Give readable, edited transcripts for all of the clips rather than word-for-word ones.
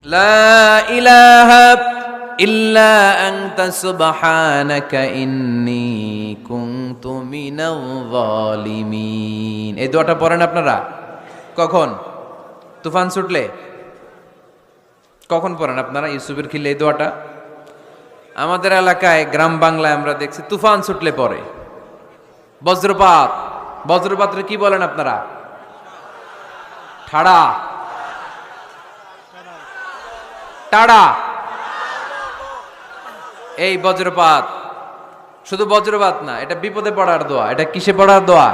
লা ইলাহা ইল্লা আনতা সুবহানাকা ইন্নী কুনতু মিনাল যালিমিন। এই দোয়াটা পড়েন আপনারা কখন? তুফান ছুটলে? কখন পড়েন আপনারা ইউসুফের খিলে এই দোয়াটা? আমাদের এলাকায় গ্রাম বাংলায় আমরা দেখছি তুফান ছুটলে পড়ে। বজ্রপাত, বজ্রপাতরে কি বলেন আপনারা? ঠাড়া, টাড়া। এই বজ্রপাত, শুধু বজ্রপাত না, এটা বিপদে পড়ার দোয়া। এটা কিসে পড়ার দোয়া?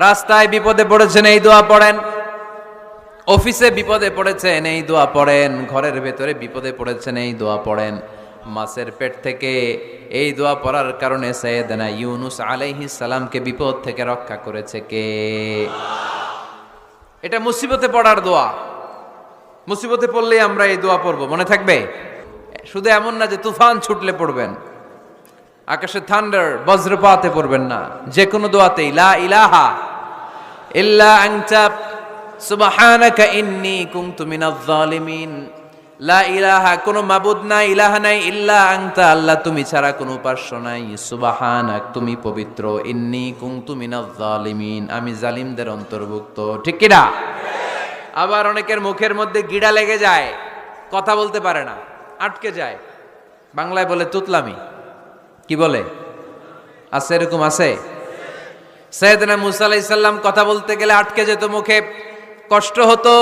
রাস্তায় বিপদে পড়েছেন এই দোয়া পড়েন, অফিসে বিপদে পড়েছেন এই দোয়া পড়েন, ঘরের ভেতরে বিপদে পড়েছেন এই দোয়া পড়েন। মাছের পেট থেকে এই দোয়া পড়ার কারণে সাইয়েদনা ইউনুস আলাইহিস সালামকে বিপদ থেকে রক্ষা করেছে কে? এটা মুসিবতে পড়ার দোয়া। মুসিবতে পড়লেই আমরা এই দোয়া পড়বো, মনে থাকবে? শুধু এমন না যে তুফান ছুটলে পড়বেন, আকাশে থান্ডার বজ্রপাতে পড়বেন না, যে কোনো দোয়াতেই লা ইলাহা ইল্লা আনতা সুবহানাকা ইন্নী কুনতু মিনাজ জালিমিন। লা ইলাহা, কোনো মাবুদ নাই, ইলাহা নাই, ইল্লা আনতা, আল্লাহ তুমি ছাড়া কোনো উপাস্য নাই, সুবহানাক তুমি পবিত্র, ইন্নী কুনতু মিনাজ জালিমিন আমি জালিমদের অন্তর্ভুক্ত। ঠিক কি না? আবার অনেকের মুখের মধ্যে গিড়া লেগে যায়, কথা বলতে পারে না, আটকে যায়। বাংলায় বলে তুতলামি। কি বলে? আছে, এরকম আছে। সাইয়েদনা মুসা আলাইহিস সালাম কথা বলতে গেলে আটকে যেত, মুখে কষ্ট হতো।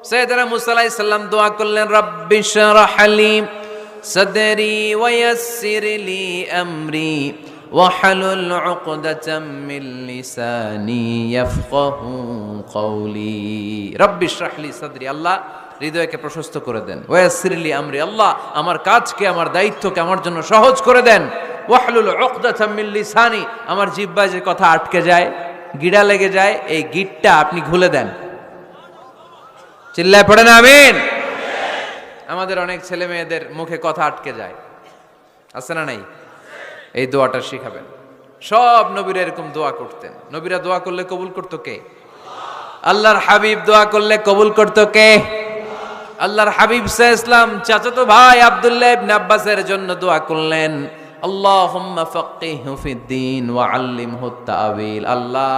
সাইয়েদনা মুসা আলাইহিস সালাম দোয়া করলেন, রাব্বি শরহ লি সাদরি ওয়া ইয়াসসির লি আমরি ওয়াহলুল উকদাতাম মিন লিসানি ইয়াফকাহু কওলি। রাব্বি শরহ লি সাদরি, আল্লাহ হৃদয়কে প্রশস্ত করে দেন। ওয়া ইয়াসসির লি আমরি, আল্লাহ আমার কাজকে, আমার দায়িত্বকে আমার জন্য সহজ করে দেন। ওয়াহলুল উকদাতাম মিন লিসানি, আমার জিহ্বায় যে কথা আটকে যায়, গিড়া লেগে যায়, এই গিটটা আপনি খুলে দেন। চিল্লায় পড়েন আমিন। আমাদের অনেক ছেলে মেয়েদের মুখে কথা আটকে যায়, আছে না নাই? এই দোয়াটা শিখাবেন। সব নবীরা এরকম দোয়া করতেন। নবীরা দোয়া করলে কবুল করতো কে? আল্লাহর হাবিব দোয়া করলে কবুল করতো কে? আল্লাহর হাবিব সাল্লাল্লাহু আলাইহি ওয়াসাল্লাম চাচাতো ভাই আব্দুল্লাহ ইবনে আব্বাসের জন্য দোয়া করলেন, আল্লাহুম্মা ফাক্কিহহু ফিদ্দীন ওয়া আল্লিমহু তা'ওয়িল। আল্লাহ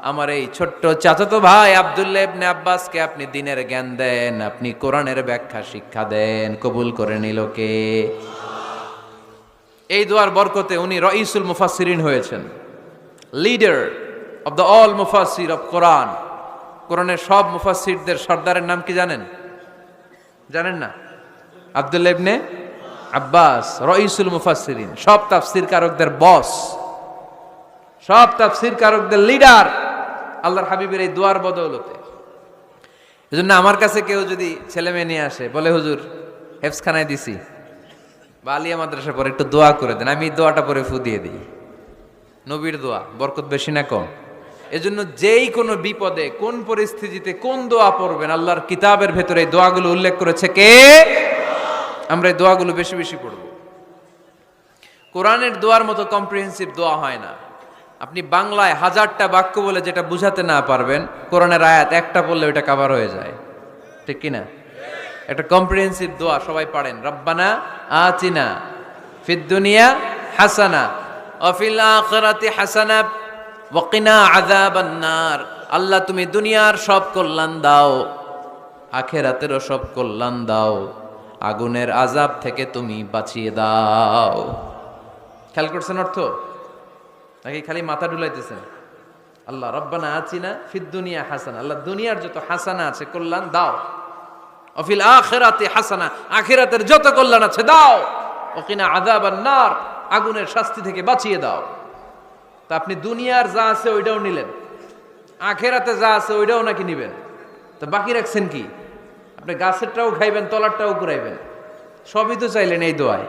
আমার এই ছোট্ট চাচাতো ভাই আব্দুল্লাহ ইবনে আব্বাসকে আপনি দ্বীনের জ্ঞান দেন, আপনি কোরআনের ব্যাখ্যা শিক্ষা দেন। কবুল করে নিল কে? এই দোয়ার বরকতে উনি রাইসুল মুফাসসিরিন হয়েছেন, লিডার অফ দ্য অল মুফাসসির অফ কোরআন। কোরআনের সব মুফাসসিরদের সর্দারের নাম কি জানেন? জানেন না? আব্দুল্লাহ ইবনে আব্বাস রাইসুল মুফাসসিরিন, সব তাফসীর কারকদের বস, সব তাফসীর কারকদের লিডার আল্লাহর হাবিবের এই দোয়ার বদৌলতে। এজন্য আমার কাছে কেউ যদি ছেলে মেয়ে নিয়ে আসে, বলে হুজুর হেফজখানায় দিছি বা আলিয়া মাদ্রাসা পরে একটু দোয়া করে দেন, আমি দোয়াটা পরে ফু দিয়ে দিই। নবীর দোয়া বরকত বেশি না কম? এজন্য যেই কোনো বিপদে, কোন পরিস্থিতিতে কোন দোয়া পড়বেন, আল্লাহর কিতাবের ভেতরে এই দোয়াগুলো উল্লেখ করেছে কে? আমরা এই দোয়াগুলো বেশি বেশি পড়ব। কোরআনের দোয়ার মতো কম্প্রিহেন্সিভ দোয়া হয় না। আপনি বাংলায় 1000টা বাক্য বলে যেটা বুঝাতে না পারবেন, কোরআনের আয়াত একটা পড়লে ওটা কভার হয়ে যায়। ঠিক কি না? একটা কম্প্রিহেন্সিভ দোয়া সবাই পড়েন, রব্বানা আতিনা ফিদ দুনিয়া হাসানা ওয়া ফিল আখিরাতি হাসানা ওয়া কিনা আযাবান নার। আল্লাহ তুমি দুনিয়ার সব কল্যাণ দাও, আখিরাতেরও সব কল্যাণ দাও, আগুনের আযাব থেকে তুমি বাঁচিয়ে দাও। খেয়াল করছেন অর্থ নাকি খালি মাথা ডুলাইতেছেন? আল্লাহ রব্বানা আতিনা ফিদ দুনিয়া হাসানা, আল্লাহ দুনিয়ার যত হাসানা আছে কল্যাণ দাও, অফিল আখিরাতি হাসানা আখিরাতের যত কল্যাণ আছে দাও, ওকিনা আযাবান নার আগুনের শাস্তি থেকে বাঁচিয়ে দাও। তা আপনি দুনিয়ার যা আছে ওইটাও নিলেন, আখিরাতে যা আছে ওইটাও নাকি নিবেন, তো বাকি রাখছেন কি? আপনি গাছেরটাও খাইবেন, তলারটাও কুড়াইবেন, সবই তো চাইলেন এই দোয়ায়।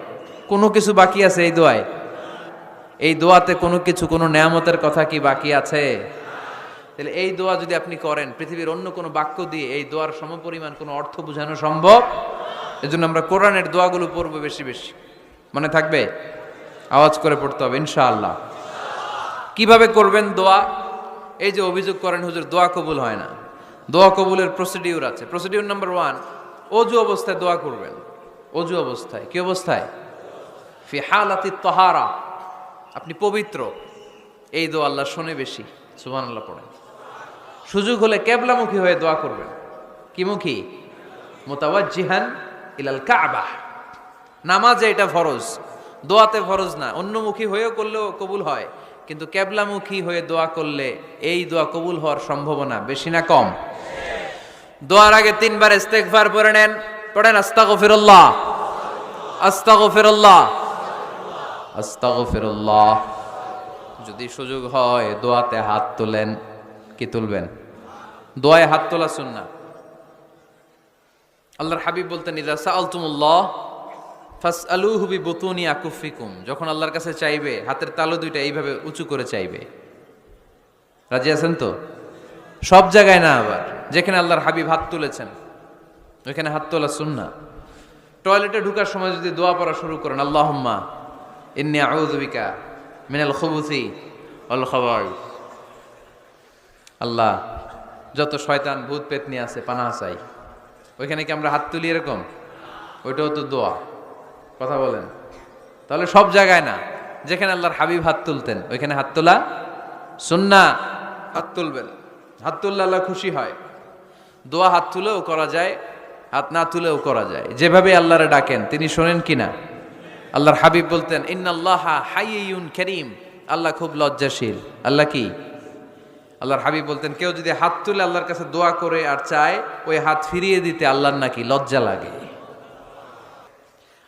কোনো কিছু বাকি আছে এই দোয়ায়? এই দোয়াতে কোনো কিছু, কোনো নেয়ামতের কথা কি বাকি আছে? তাহলে এই দোয়া যদি আপনি করেন, পৃথিবীর অন্য কোনো বাক্য দিয়ে এই দোয়ার সমপরিমাণ কোনো অর্থ বোঝানো সম্ভব? এজন্য আমরা কোরআনের দোয়াগুলো পড়ব বেশি বেশি। মনে থাকবে? আওয়াজ করে পড়তে হবে ইনশাআল্লাহ। কিভাবে করবেন দোয়া? এই যে অভিযোগ করেন হুজুর দোয়া কবুল হয় না, দোয়া কবুলের প্রসিডিউর আছে। প্রসিডিউর নাম্বার 1, অজু অবস্থায় দোয়া করবেন। অজু অবস্থায়, কি অবস্থায়? ফি হালাতি তাহারা, আপনি পবিত্র, এই দোয়া আল্লাহ শোনে বেশি। সুবহানাল্লাহ পড়েন। সুযোগ হলে কেবলামুখী হয়ে দোয়া করবেন। কি মুখী? মুতাওয়াজ্জিহান ইলাল কাবা। নামাজে এটা ফরজ, দোয়াতে ফরজ না। অন্যমুখী হয়েও করলেও কবুল হয়, কিন্তু কেবলামুখী হয়ে দোয়া করলে এই দোয়া কবুল হওয়ার সম্ভাবনা বেশি না কম? দোয়ার আগে 3 বার ইস্তেগফার পড়ে নেন। পড়েন আস্তাগফিরুল্লাহ, আস্তাগফিরুল্লাহ, আস্তাগফিরুল্লাহ। যদি সুযোগ হয় দোয়াতে হাত তোলেন। কি তুলবেন? দোয়ায় হাত তোলা সুন্নাহ। আল্লাহর হাবিব বলতেন, ইযা সাআলতুমুল্লাহ ফাসআলুহু বিবুতুনি আকুফিকুম। যখন আল্লাহর কাছে চাইবে, হাতের তালু দুইটা এইভাবে উঁচু করে চাইবে। রাজি আছেন তো? সব জায়গায় না, আবার যেখানে আল্লাহর হাবিব হাত তুলেছেন ওইখানে হাত তোলা সুন্নাহ। টয়লেটে ঢোকার সময় যদি দোয়া পড়া শুরু করেন, আল্লাহুম্মা ইন্নী আউযু বিকা মিনাল খুবুসি ওয়াল খাবাইস, আল্লাহ যত শয়তান ভূত পেতনি আছে পানাহ চাই। ওইখানে কি আমরা হাত তুলি এরকম? ওইটাও তো দোয়া। কথা বলেন। তাহলে সব জায়গায় না, যেখানে আল্লাহর হাবিব হাত তুলতেন ওইখানে হাত তোলা সুন্নাহ। হাত তুলবেন, হাত তুললে আল্লাহ খুশি হয়। দোয়া হাত তুলেও করা যায়, হাত না তুলেও করা যায়। যেভাবে আল্লাহরে ডাকেন তিনি শোনেন কিনা? আল্লাহর হাবিব বলতেন, ইন্নাল্লাহা হাইয়ুন কারীম, আল্লাহ খুব লজ্জাশীল। আল্লাহ কি? আল্লাহর হাবিব বলতেন, কেউ যদি হাত তুলে আল্লাহর কাছে দোয়া করে আর চায়, ওই হাত ফিরিয়ে দিতে আল্লাহর নাকি লজ্জা লাগে।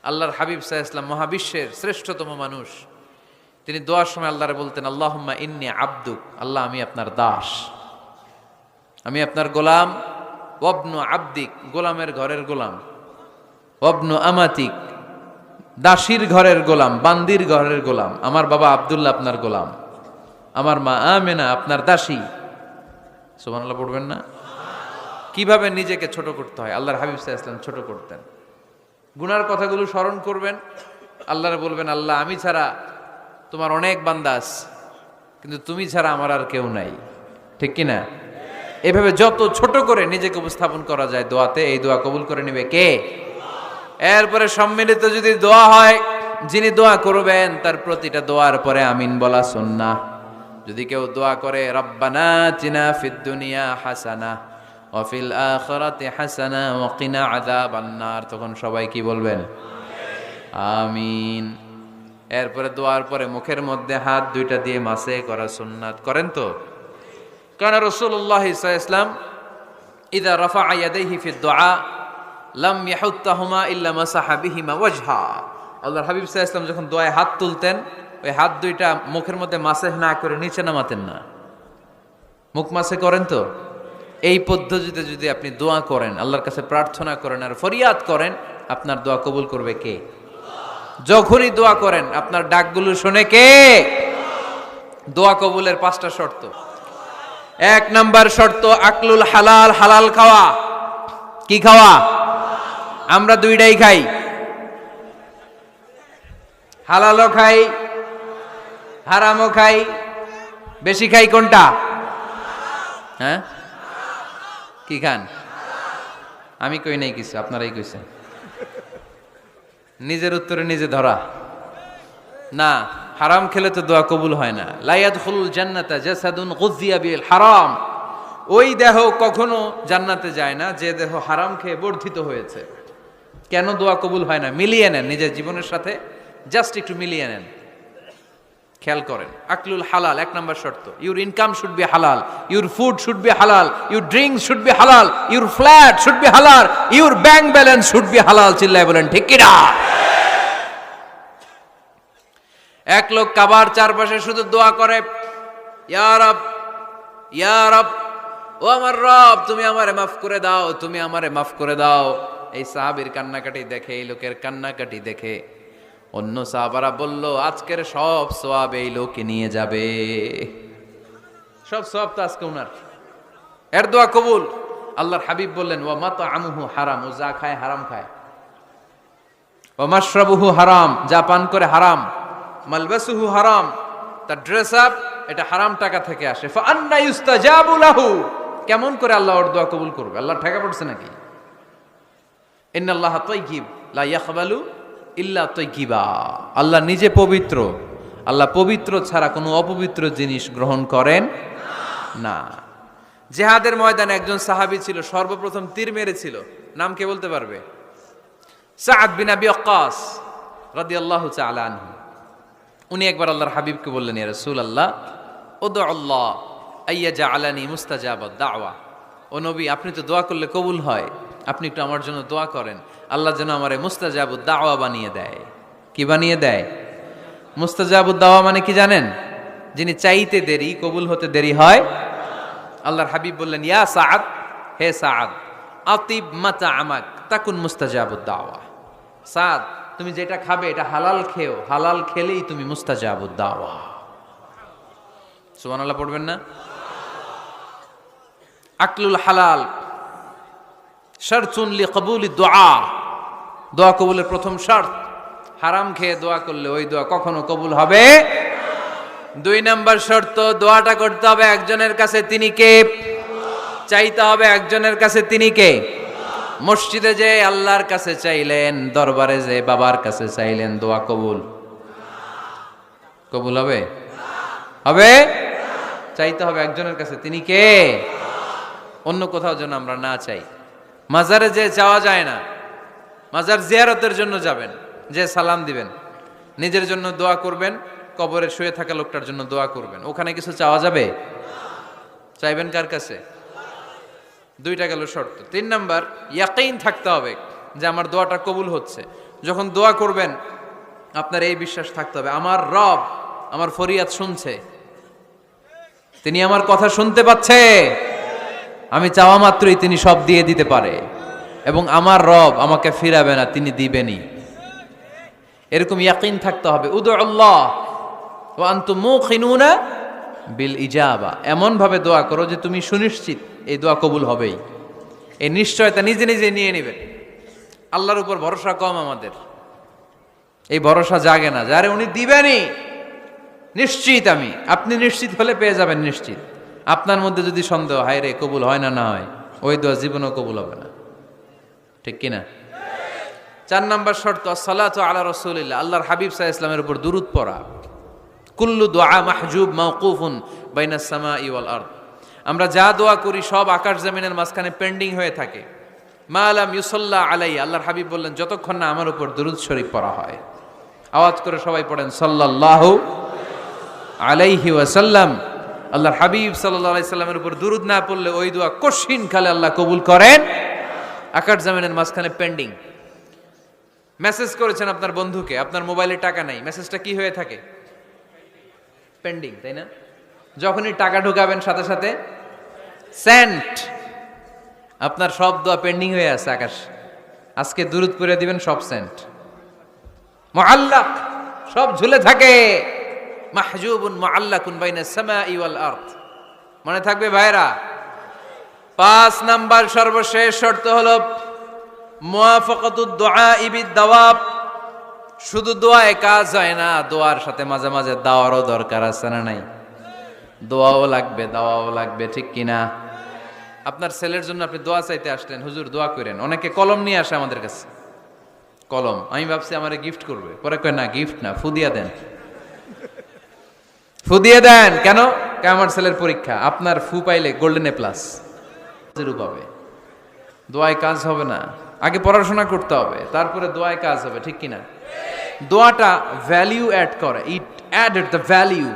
আল্লাহর হাবিব সাল্লাল্লাহু আলাইহি ওয়াসাল্লাম মহাবিশ্বের শ্রেষ্ঠতম মানুষ। তিনি দোয়ার সময় আল্লাহরে বলতেন, আল্লাহুম্মা ইন্নী আবদুক, আল্লাহ আমি আপনার দাস, আমি আপনার গোলাম। ওয়াবনু আবদিক, গোলামের ঘরের গোলাম। ওয়াবনু আমাতিক, দাসীর ঘরের গোলাম, বান্দির ঘরের গোলাম। আমার বাবা আব্দুল্লাহ আপনার গোলাম, আমার মা আমেনা আপনার দাসী। সুবহানাল্লাহ পড়বেন না? কিভাবে নিজেকে ছোট করতে হয় আল্লাহর হাবিব সাল্লাল্লাহু আলাইহি ওয়াসাল্লাম ছোট করতেন। গুনার কথাগুলো স্মরণ করবেন, আল্লাহরে বলবেন, আল্লাহ আমি ছাড়া তোমার অনেক বান্দা আছে, কিন্তু তুমি ছাড়া আমার আর কেউ নাই। ঠিক কি না? এভাবে যত ছোট করে নিজেকে উপস্থাপন করা যায় দোয়াতে, এই দোয়া কবুল করে নেবে কে? এরপরে সম্মিলিত যদি দোয়া হয়, যিনি দোয়া করবেন তার প্রতিটা দোয়ার পরে আমিন বলা সুন্নাহ। যদি কেউ দোয়া করে রব্বানা আতিনা ফিদ দুনিয়া হাসানাহ ওয়া ফিল আখিরাতি হাসানাহ ওয়া কিনা আযাবান নার, তখন সবাই কি বলবেন? আমিন। এরপরে দোয়ার পরে মুখের মধ্যে হাত দুইটা দিয়ে মাসে করা সুন্নাত। করেন তো? কারণ রাসূলুল্লাহ সাল্লাল্লাহু আলাইহি ওয়াসাল্লাম ইযা রাফা'a ইয়াদাইহি ফিদ দুআ লাম ইয়াহুত্তাহুমা ইল্লা মাসাহা বিহিমা ওয়াজহা। আল্লাহর হাবিব সাল্লাল্লাহু আলাইহি ওয়াসাল্লাম যখন দোয়ায় হাত তুলতেন, ওই হাত দুইটা মুখের মধ্যে মাসেহ না করে নিচে নামাতেন না। মুখ মাসে করেন তো? এই পদ্ধতিতে যদি আপনি দোয়া করেন, আল্লাহর কাছে প্রার্থনা করেন আর ফরিয়াদ করেন, আপনার দোয়া কবুল করবে কে? যখনই দোয়া করেন আপনার ডাকগুলো শুনে কে? দোয়া কবুলের 5টা শর্ত। 1 নাম্বার শর্ত আকলুল হালাল, হালাল খাওয়া। কি খাওয়া? আমরা দুইটাই খাই, হালালও খাই হারামও খাই। বেশি খাই কোনটা? হ্যাঁ, কি খান? আমি কই নাই কিছু, আপনারাই কইছেন। নিজের উত্তরে নিজে ধরা না। হারাম খেলে তো দোয়া কবুল হয় না। লা ইয়াদখুলুল জান্নাতা জাসাদুন গুযিয়া বিল হারাম, ওই দেহ কখনো জান্নাতে যায় না যে দেহ হারাম খেয়ে বর্ধিত হয়েছে। কেন দোয়া কবুল হয় না? মিলিয়ে নেন নিজের জীবনের সাথে, জাস্ট একটু মিলিয়ে নেন, খেয়াল করেন। আকলুল হালাল 1 নাম্বার শর্ত। ইউর ইনকাম শুড বি হালাল, ইউর ফুড শুড বি হালাল, ইউর ড্রিঙ্কস শুড বি হালাল, ইউর ফ্ল্যাট শুড বি হালাল, your bank balance should be হালাল। চিল্লায় বলেন ঠিক কি না? এক লোক কাবার চারপাশে শুধু দোয়া করে, ইয়া রব, ইয়া রব, ও আমার রব তুমি আমারে মাফ করে দাও, তুমি আমারে মাফ করে দাও। এই সাহাবীর কান্নাকাটি দেখে, এই লোকের কান্নাকাটি দেখে অন্য সাহাবারা বলল, আজকের সব সওয়াব এই লোকে নিয়ে যাবে। সব সওয়াব তো আজকে উনার। এর দোয়া কবুল। আল্লাহর হাবিব বললেন, ওয়া মাতআমুহু হারাম, ও যা খায় হারাম খায়। ওয়া মাশরাবুহু হারাম, যা পান করে হারাম। মালবাসুহু হারাম, তার ড্রেস আপ এটা হারাম টাকা থেকে আসে। ফা আন্না ইউস্তাজাবু লাহু, কেমন করে আল্লাহ ওর দোয়া কবুল করবে? আল্লাহর ঠেকা পড়ছে নাকি? ইন্নাল্লাহা তাইয়্যিব লা ইয়াকবালু ইল্লা তাইয়্যিবা। আল্লাহ নিজে পবিত্র, আল্লাহ পবিত্র ছাড়া কোনো অপবিত্র জিনিস গ্রহণ করেন না। জিহাদের ময়দানে একজন সাহাবী ছিল, সর্বপ্রথম তীর মেরেছিল। নাম কে বলতে পারবে? সাআদ বিন আবি ওয়াক্কাস রাদিয়াল্লাহু তাআলা আনহু। উনি একবার আল্লাহর হাবিবকে বললেন, ইয়া রাসূলুল্লাহ উদউ আল্লাহ আইয়াজআলানি মুস্তাজাবাদ দাওয়া। ও নবী, আপনি তো দোয়া করলে কবুল হয়, আপনি একটু আমার জন্য দোয়া করেন, আল্লাহ যেন আমারে মুস্তাজাবুদ দাওয়া বানিয়ে দেয়। কি বানিয়ে দেয়? মুস্তাজাবুদ দাওয়া মানে কি জানেন? যিনি চাইতে দেরি, কবুল হতে দেরি হয়। আল্লাহর হাবিব বললেন, ইয়া সাআদ, হে সাআদ, আতিব মাতা আমাক তাকুন মুস্তাজাবুদ দাওয়া। সাদ, তুমি যেটা খাবে এটা হালাল খেও, হালাল খেলেই তুমি মুস্তাজাবুদ দাওয়া। সুবহানাল্লাহ পড়বেন না? আকলুল হালাল শারতুন লিকবুলি দুআ। দোয়া কবুলের প্রথম শর্ত। হারাম খেয়ে দোয়া করলে ওই দোয়া কখনো কবুল হবে। 2 নাম্বার শর্ত, দোয়াটা করতে হবে একজনের কাছে, তিনি কে? চাইতে হবে একজনের কাছে, তিনি কে? মসজিদে যে আল্লাহর কাছে চাইলেন, দরবারে যে বাবার কাছে চাইলেন, দোয়া কবুল কবুল হবে? হবে? চাইতে হবে একজনের কাছে, তিনি কে? অন্য কোথাও যেন আমরা না চাই। মাজারে যে যাওয়া যায় না, মাজার জিয়ারতের জন্য যাবেন, যে সালাম দিবেন, নিজের জন্য দোয়া করবেন, কবরে শুয়ে থাকা লোকটার জন্য দোয়া করবেন। ওখানে কিছু চাওয়া যাবে? চাইবেন কার কাছে? 2টা গেল শর্ত। 3 নাম্বার, ইয়াকিন থাকতে হবে যে আমার দোয়াটা কবুল হচ্ছে। যখন দোয়া করবেন আপনার এই বিশ্বাস থাকতে হবে, আমার রব আমার ফরিয়াদ শুনছে, তিনি আমার কথা শুনতে পাচ্ছে, আমি চাওয়া মাত্রই তিনি সব দিয়ে দিতে পারে, এবং আমার রব আমাকে ফিরাবে না, তিনি দিবেনই। এরকম ইয়াকিন থাকতে হবে। উদু আল্লাহ ওয়া আনতুম মুকিনুনা বিল ইজাবা। এমন ভাবে দোয়া করো যে তুমি সুনিশ্চিত এই দোয়া কবুল হবেই। এই নিশ্চয়তা নিজে নিজে নিয়ে নেবেন। আল্লাহর উপর ভরসা কম আমাদের, এই ভরসা জাগে না, যারে উনি দিবেনই নিশ্চিত আমি। আপনি নিশ্চিত হলে পেয়ে যাবেন নিশ্চিত। আপনার মধ্যে যদি সন্দেহ, হায় রে কবুল হয় না, না হয়, ওই দোয়া জীবনেও কবুল হবে না। ঠিক কিনা? 4 নাম্বার শর্ত, আসসালাতু আলা রাসূলিল্লাহ, আল্লাহর হাবিব সাল্লাল্লাহু আলাইহি ওয়াসাল্লামের উপর দুরূদ পড়া। কুল্লু দুআ মাহজুব মাওকুফুন বাইনাস সামাই ওয়াল আরদ। আমরা যা দোয়া করি সব আকাশ জমিনের মাঝখানে পেন্ডিং হয়ে থাকে। মা লাম ইউসাল্লা আলাইহি, আল্লাহর হাবিব বললেন যতক্ষণ না আমার উপর দুরূদ শরীফ পড়া হয়। আওয়াজ করে সবাই পড়েন সাল্লাল্লাহু আলাইহি ওয়াসাল্লাম। আল্লাহর হাবিব সাল্লাল্লাহু আলাইহি সাল্লামের উপর দুরূদ না পড়লে ওই দোয়া কঠিন কালে আল্লাহ কবুল করেন। আকাশ জমিনের মাঝখানে পেন্ডিং। মেসেজ করেছেন আপনার বন্ধুকে, আপনার মোবাইলে টাকা নাই, মেসেজটা কি হয়ে থাকে? পেন্ডিং, তাই না? যখনই টাকা ঢুকাবেন সাথে সাথে সেন্ট। আপনার সব দোয়া পেন্ডিং হয়ে আছে আকাশ। আজকে দুরূদ পড়ে দিবেন, সব সেন্ট। মুআল্লাক, সব ঝুলে থাকে। মাহজুবুন মুআল্লাকুন বাইনাস সামাই ওয়াল আরদ। মনে থাকবে ভাইরা? 5 নাম্বার সর্বশেষ শর্ত হলো মুওয়াফাকাতুদ দুআই বিদ-দাওয়াব। শুধু দোয়ায় কাজ হয় না, দোয়ার সাথে মাঝে মাঝে দাওয়ারও দরকার আছে না নাই? দোয়াও লাগবে, দাওয়াও লাগবে, ঠিক কিনা? আপনার ছেলের জন্য আপনি দোয়া চাইতে আসলেন, হুজুর দোয়া করেন। অনেকে কলম নিয়ে আসে আমাদের কাছে, কলম। আমি ভাবছি আমারে গিফট করবে, পরে কয় না, গিফট না, ফুদিয়া দেন। ফুদিয়ে দেন কেন? আমার ছেলের পরীক্ষা, আপনার ফু পাইলে গোল্ডেন এ প্লাস পাবে। দোয়ায় কাজ হবে না, আগে পড়াশোনা করতে হবে, তারপরে দোয়ায় কাজ হবে, ঠিক কিনা? দোয়াটা ভ্যালিউ অ্যাড করে, ইট অ্যাডেড দ্য ভ্যালিউ